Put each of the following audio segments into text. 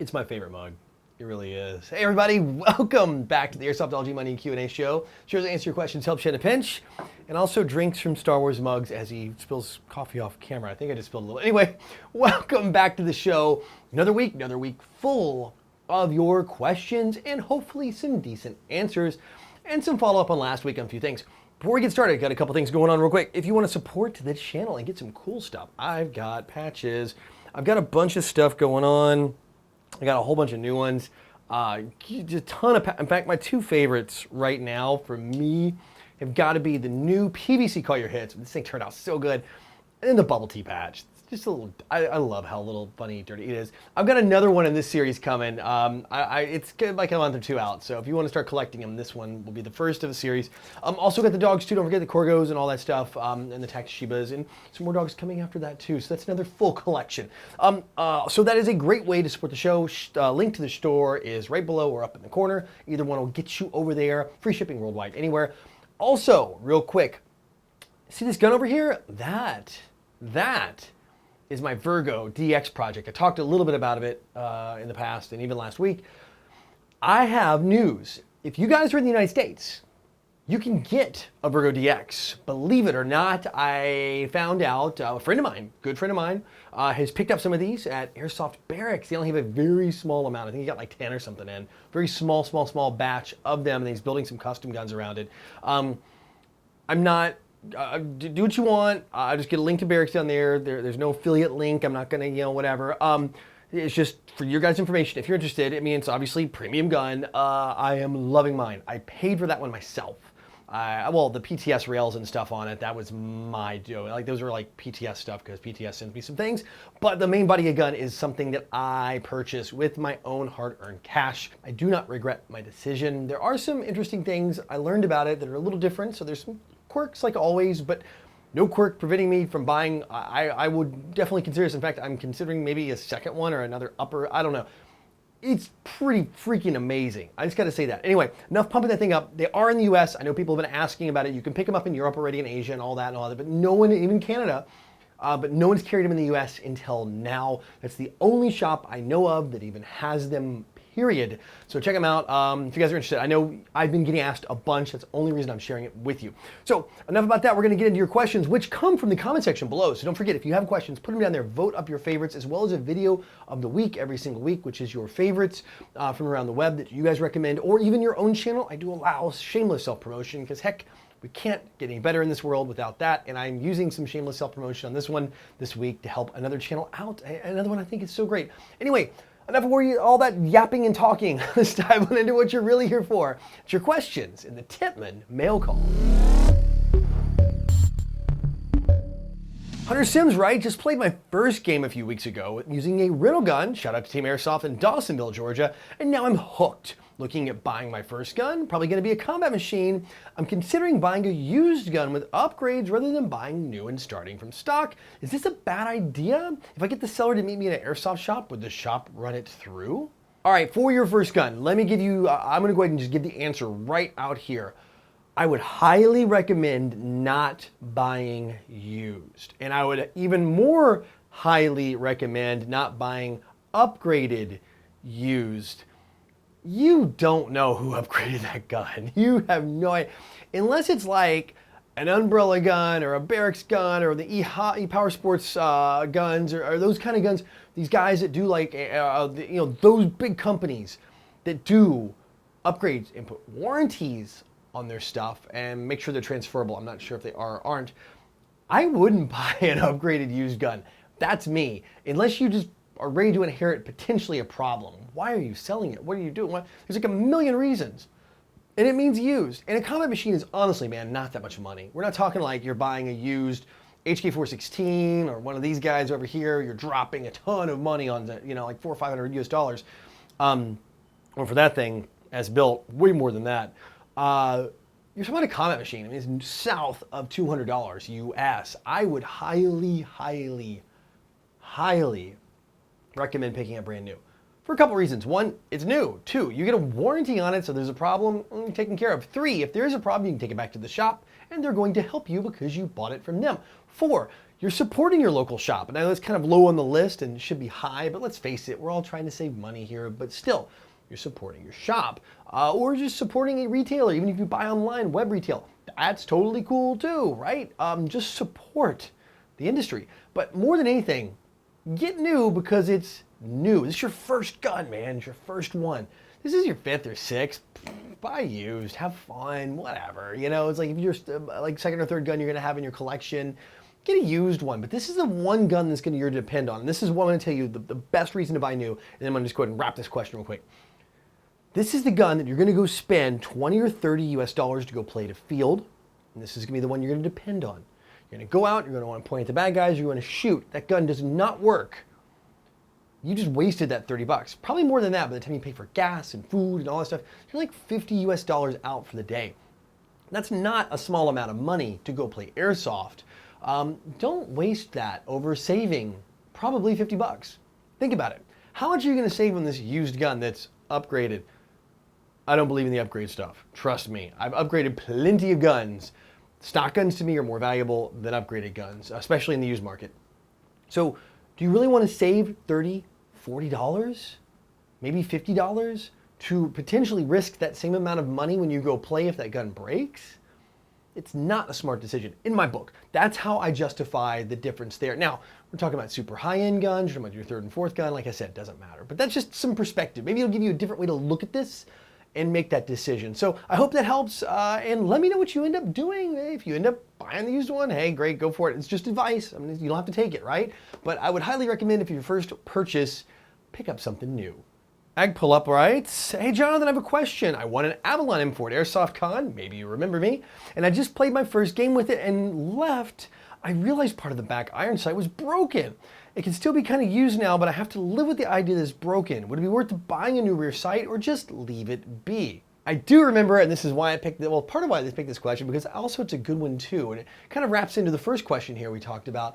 It's my favorite mug. It really is. Hey everybody, welcome back to the Airsoftology Money and Q&A show. Sure to answer your questions, help you in a pinch, and also drinks from Star Wars mugs as he spills coffee off camera. I think I just spilled a little. Anyway, welcome back to the show. Another week full of your questions and hopefully some decent answers and some follow-up on last week on a few things. Before we get started, got a couple things going on real quick. If you want to support the channel and get some cool stuff, I've got patches. I've got a bunch of stuff going on. I got a whole bunch of new ones. Just a ton of, in fact, my two favorites right now for me have got to be the new PVC Call Your Hits. This thing turned out so good. And then the bubble tea patch. It's just a little, I love how little funny dirty it is. I've got another one in this series coming. It's good, like a month or two out. So if you want to start collecting them, this one will be the first of a series. Also got the dogs too. Don't forget the Corgos and all that stuff, and the Takashibas, and some more dogs coming after that too. So that's another full collection. So that is a great way to support the show. Link to the store is right below or up in the corner. Either one will get you over there. Free shipping worldwide, anywhere. Also, real quick, see this gun over here? That is my Virgo DX project. I talked a little bit about it in the past and even last week. I have news. If you guys are in the United States, you can get a Virgo DX. Believe it or not, I found out a friend of mine, good friend of mine, has picked up some of these at Airsoft Barracks. They only have a very small amount. I think he got like 10 or something in. Very small batch of them, and he's building some custom guns around it. I'm not... do what you want. Just get a link to Barracks down there. There's no affiliate link. I'm not gonna, whatever. It's just for your guys' information. If you're interested, I mean, it's obviously premium gun. I am loving mine. I paid for that one myself. Well, the PTS rails and stuff on it, that was my doing. Like those were like PTS stuff because PTS sends me some things. But the main body of gun is something that I purchased with my own hard-earned cash. I do not regret my decision. There are some interesting things I learned about it that are a little different. So there's some quirks like always, but no quirk preventing me from buying. I would definitely consider this. In fact, I'm considering maybe a second one or another upper, I don't know. It's pretty freaking amazing. I just gotta say that. Anyway, enough pumping that thing up. They are in the US. I know people have been asking about it. You can pick them up in Europe already, in Asia and all that, but no one, even Canada, but no one's carried them in the US until now. That's the only shop I know of that even has them, period. So check them out if you guys are interested. I know I've been getting asked a bunch. That's the only reason I'm sharing it with you. So enough about that. We're gonna get into your questions, which come from the comment section below. So don't forget, if you have questions, put them down there. Vote up your favorites, as well as a video of the week every single week, which is your favorites from around the web that you guys recommend, or even your own channel. I do allow shameless self-promotion because heck, we can't get any better in this world without that. And I'm using some shameless self-promotion on this one this week to help another channel out. Another one I think is so great. Anyway, enough of all that yapping and talking. Let's dive on into what you're really here for. It's your questions in the Tippmann mail call. Hunter Sims, right? Just played my first game a few weeks ago using a rental gun. Shout out to Team Airsoft in Dawsonville, Georgia. And now I'm hooked. Looking at buying my first gun, probably gonna be a combat machine. I'm considering buying a used gun with upgrades rather than buying new and starting from stock. Is this a bad idea? If I get the seller to meet me in an airsoft shop, would the shop run it through? All right, for your first gun, let me give you, I'm gonna go ahead and just give the answer right out here. I would highly recommend not buying used. And I would even more highly recommend not buying upgraded used. You don't know who upgraded that gun. You have no idea. Unless it's like an umbrella gun or a barracks gun or the e-power sports guns or those kind of guns. These guys that do like, those big companies that do upgrades and put warranties on their stuff and make sure they're transferable. I'm not sure if they are or aren't. I wouldn't buy an upgraded used gun. That's me. Unless you just are ready to inherit potentially a problem. Why are you selling it? What are you doing? There's like a million reasons. And it means used. And a combat machine is honestly, man, not that much money. We're not talking like you're buying a used HK416 or one of these guys over here. You're dropping a ton of money on the, like $400 or $500 US. Or for that thing, as built, way more than that. You're talking about a combat machine. I mean, it's south of $200 US. I would highly recommend picking up brand new for a couple reasons. One, it's new. Two, you get a warranty on it, so there's a problem taken care of. Three, if there is a problem, you can take it back to the shop and they're going to help you because you bought it from them. Four, you're supporting your local shop. And I know it's kind of low on the list and should be high, but let's face it, we're all trying to save money here, but still, you're supporting your shop, or just supporting a retailer. Even if you buy online, web retail, that's totally cool too, right? Just support the industry. But more than anything, get new because it's new. This is your first gun, man. It's your first one. This is your fifth or sixth. Buy used, have fun, whatever. You know, it's like if you're like second or third gun you're gonna have in your collection, get a used one. But this is the one gun that's gonna depend on. And this is what I'm gonna tell you the best reason to buy new. And then I'm gonna just go ahead and wrap this question real quick. This is the gun that you're gonna go spend 20 or 30 US dollars to go play to field. And this is gonna be the one you're gonna depend on. You're gonna go out, you're gonna wanna point at the bad guys, you're gonna shoot. That gun does not work. You just wasted that 30 bucks. Probably more than that by the time you pay for gas and food and all that stuff. You're like 50 US dollars out for the day. That's not a small amount of money to go play Airsoft. Don't waste that over saving probably 50 bucks. Think about it. How much are you gonna save on this used gun that's upgraded? I don't believe in the upgrade stuff. Trust me, I've upgraded plenty of guns. Stock guns to me are more valuable than upgraded guns, especially in the used market. So do you really want to save $30, $40, maybe $50 to potentially risk that same amount of money when you go play if that gun breaks? It's not a smart decision in my book. That's how I justify the difference there. Now, we're talking about super high-end guns, you're talking about your third and fourth gun, like I said, it doesn't matter. But that's just some perspective. Maybe it'll give you a different way to look at this and make that decision. So I hope that helps, and let me know what you end up doing. If you end up buying the used one, hey, great, go for it. It's just advice. I mean, you don't have to take it, right? But I would highly recommend if your first purchase, pick up something new. Ag pull up writes, hey Jonathan, I have a question. I won an Avalon import Airsoft Con, maybe you remember me, and I just played my first game with it and left. I realized part of the back iron sight was broken. It can still be kind of used now, but I have to live with the idea that it's broken. Would it be worth buying a new rear sight or just leave it be? I do remember, and this is why I picked it, well, part of why I picked this question, because also it's a good one too, and it kind of wraps into the first question here we talked about.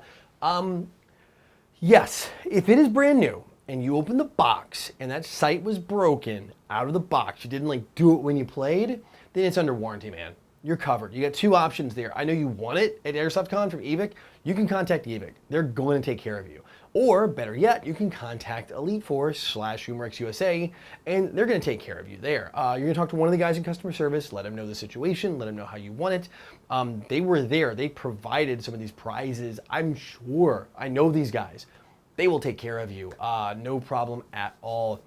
Yes, if it is brand new, and you open the box and that sight was broken out of the box, you didn't like do it when you played, then it's under warranty, man. You're covered. You got two options there. I know you want it at AirsoftCon from EVIC. You can contact EVIC. They're going to take care of you. Or better yet, you can contact Elite Force / Humorex USA, and they're going to take care of you there. You're going to talk to one of the guys in customer service, let them know the situation, let them know how you want it. They were there. They provided some of these prizes. I'm sure. I know these guys. They will take care of you. No problem at all.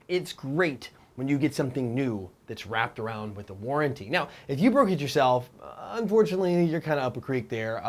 It's great when you get something new that's wrapped around with a warranty. Now, if you broke it yourself, unfortunately, you're kind of up a creek there.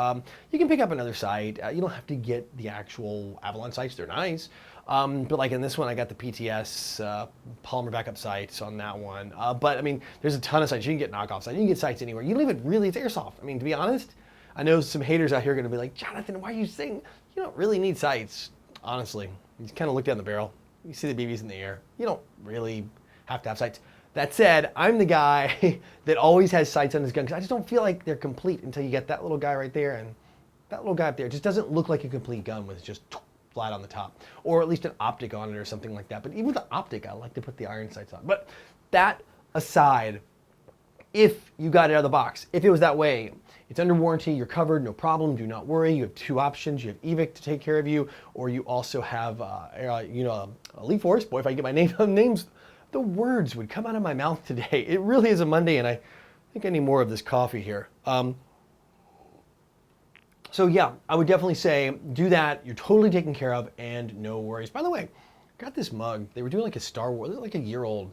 You can pick up another sight. You don't have to get the actual Avalon sights. They're nice. But like in this one, I got the PTS polymer backup sights on that one. But I mean, there's a ton of sights. You can get knockoff sights. You can get sights anywhere. You leave it really, it's Airsoft. I mean, to be honest, I know some haters out here are going to be like, Jonathan, why are you saying you don't really need sights? Honestly, you just kind of look down the barrel. You see the BBs in the air. You don't really have to have sights. That said, I'm the guy that always has sights on his gun because I just don't feel like they're complete until you get that little guy right there, and that little guy up there just doesn't look like a complete gun with just flat on the top, or at least an optic on it or something like that. But even with the optic, I like to put the iron sights on. But that aside, if you got it out of the box, if it was that way, it's under warranty, you're covered, no problem, do not worry. You have two options. You have EVIC to take care of you, or you also have, Elite Force. Boy, if I get my names, the words would come out of my mouth today. It really is a Monday, and I think I need more of this coffee here. So yeah, I would definitely say do that. You're totally taken care of, and no worries. By the way, I got this mug. They were doing like a Star Wars, like a year old.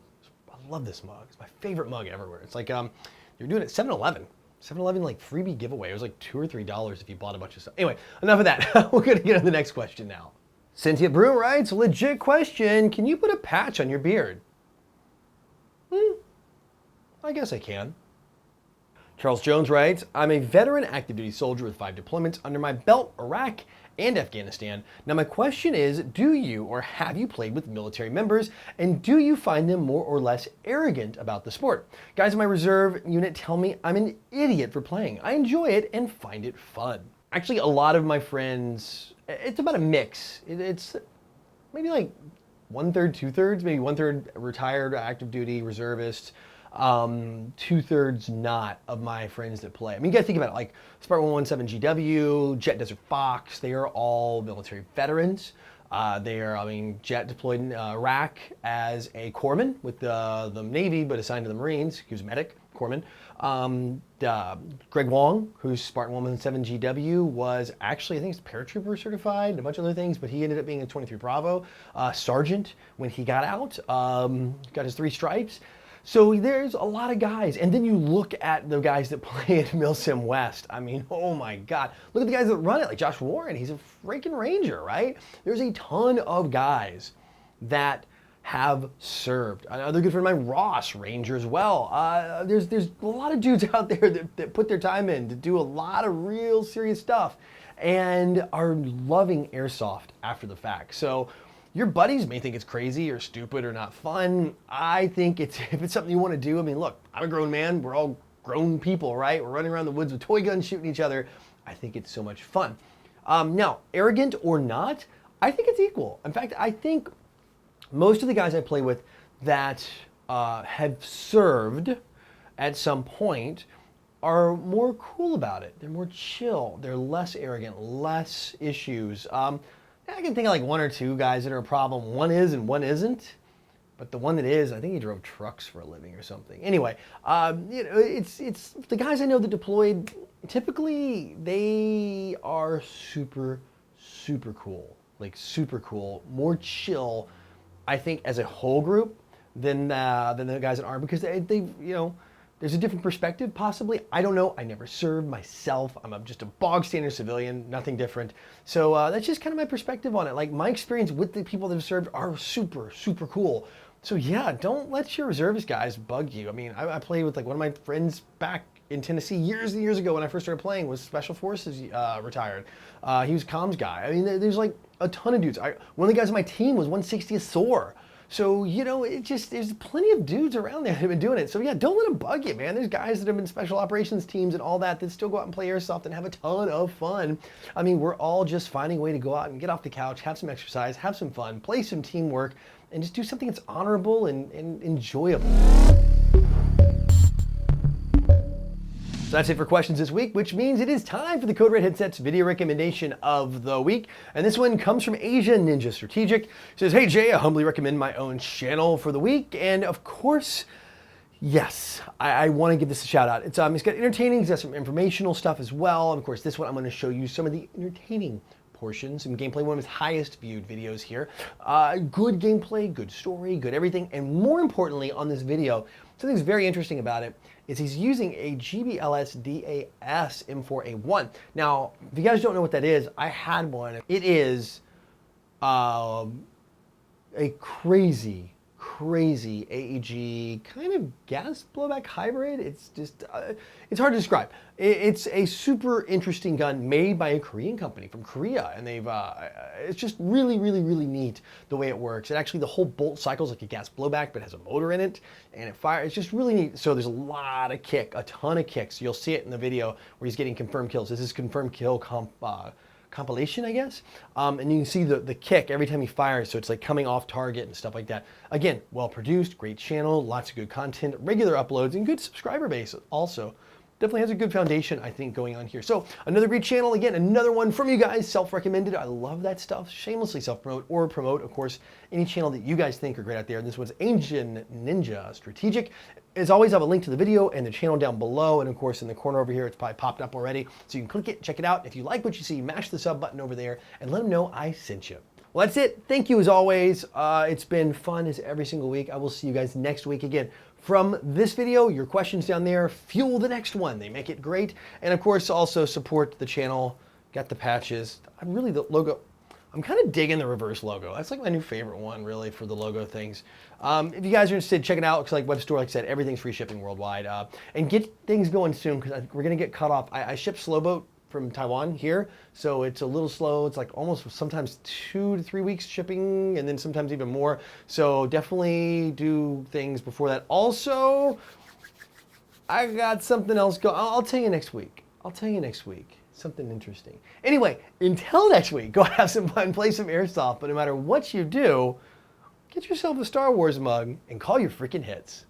I love this mug. It's my favorite mug everywhere. It's like they're doing it at 7-Eleven. 7-Eleven like freebie giveaway. It was like $2 or $3 if you bought a bunch of stuff. Anyway, enough of that. We're gonna get on the next question now. Cynthia Brew writes, legit question. Can you put a patch on your beard? I guess I can. Charles Jones writes, I'm a veteran active duty soldier with 5 deployments under my belt, Iraq and Afghanistan. Now my question is, do you or have you played with military members, and do you find them more or less arrogant about the sport? Guys in my reserve unit tell me I'm an idiot for playing. I enjoy it and find it fun. Actually, a lot of my friends, it's about a mix. It's maybe like 1/3, 2/3, maybe 1/3 retired active duty reservists. 2/3 not of my friends that play. I mean, you gotta think about it, like Spartan 117 GW, Jet Desert Fox, they are all military veterans. I mean, Jet deployed in Iraq as a corpsman with the Navy, but assigned to the Marines. He was a medic, corpsman. Greg Wong, who's Spartan 117 GW, was actually, I think he's paratrooper certified and a bunch of other things, but he ended up being a 23 Bravo sergeant when he got out, got his 3 stripes. So there's a lot of guys. And then you look at the guys that play at Milsim West. I mean, oh my God. Look at the guys that run it, like Josh Warren. He's a freaking Ranger, right? There's a ton of guys that have served. Another good friend of mine, Ross, Ranger as well. There's a lot of dudes out there that put their time in to do a lot of real serious stuff and are loving Airsoft after the fact. So your buddies may think it's crazy or stupid or not fun. I think if it's something you want to do, I mean, look, I'm a grown man. We're all grown people, right? We're running around the woods with toy guns shooting each other. I think it's so much fun. Now, arrogant or not, I think it's equal. In fact, I think most of the guys I play with that have served at some point are more cool about it. They're more chill. They're less arrogant, less issues. I can think of like 1 or 2 guys that are a problem. One is and one isn't. But the one that is, I think he drove trucks for a living or something. Anyway, you know, it's the guys I know that deployed, typically they are super, super cool. Like super cool, more chill, I think, as a whole group than the guys that aren't, because they you know, there's a different perspective, possibly. I don't know. I never served myself. I'm just a bog standard civilian, nothing different. So that's just kind of my perspective on it. Like, my experience with the people that have served are super, super cool. So yeah, don't let your reservist guys bug you. I mean, I played with like one of my friends back in Tennessee years and years ago when I first started playing, was Special Forces retired. He was a comms guy. I mean, there's like a ton of dudes. One of the guys on my team was 160th SOAR. So, you know, there's plenty of dudes around there that have been doing it. So yeah, don't let them bug you, man. There's guys that have been special operations teams and all that still go out and play Airsoft and have a ton of fun. I mean, we're all just finding a way to go out and get off the couch, have some exercise, have some fun, play some teamwork, and just do something that's honorable and enjoyable. So that's it for questions this week, which means it is time for the Code Red Headset's video recommendation of the week. And this one comes from Asia Ninja Strategic. It says, hey Jay, I humbly recommend my own channel for the week. And of course, yes, I want to give this a shout out. It's got entertaining, it's got some informational stuff as well. And of course, this one I'm going to show you some of the entertaining portions and gameplay, one of his highest viewed videos here. Good gameplay, good story, good everything. And more importantly on this video, something that's very interesting about it is he's using a GBLS DAS M4A1. Now, if you guys don't know what that is, I had one. It is a crazy AEG kind of gas blowback hybrid. It's just, it's hard to describe. It's a super interesting gun made by a Korean company from Korea, and they've, it's just really neat the way it works. And actually the whole bolt cycles like a gas blowback, but has a motor in it, and it fires. It's just really neat. So there's a lot of kick, a ton of kicks. You'll see it in the video where he's getting confirmed kills. This is confirmed kill compilation, I guess. And you can see the kick every time he fires, so it's like coming off target and stuff like that. Again, well produced, great channel, lots of good content, regular uploads, and good subscriber base also. Definitely has a good foundation, I think, going on here. So another great channel, again, another one from you guys, self-recommended. I love that stuff. Shamelessly self-promote or promote, of course, any channel that you guys think are great out there. And this one's Asia Ninja Strategic. As always, I have a link to the video and the channel down below. And of course, in the corner over here, it's probably popped up already. So you can click it, check it out. If you like what you see, mash the sub button over there and let them know I sent you. Well, that's it. Thank you as always. It's been fun as every single week. I will see you guys next week again. From this video, your questions down there fuel the next one. They make it great. And of course, also support the channel. Got the patches. The logo. I'm kind of digging the reverse logo. That's like my new favorite one, really, for the logo things. If you guys are interested, check it out. It's like web store, like I said, everything's free shipping worldwide. And get things going soon, because we're going to get cut off. I ship Slowboat from Taiwan here, so it's a little slow. It's like almost sometimes 2 to 3 weeks shipping, and then sometimes even more. So definitely do things before that. Also, I got something else going. I'll tell you next week. Something interesting. Anyway, until next week, go have some fun, play some Airsoft, but no matter what you do, get yourself a Star Wars mug and call your freaking hits.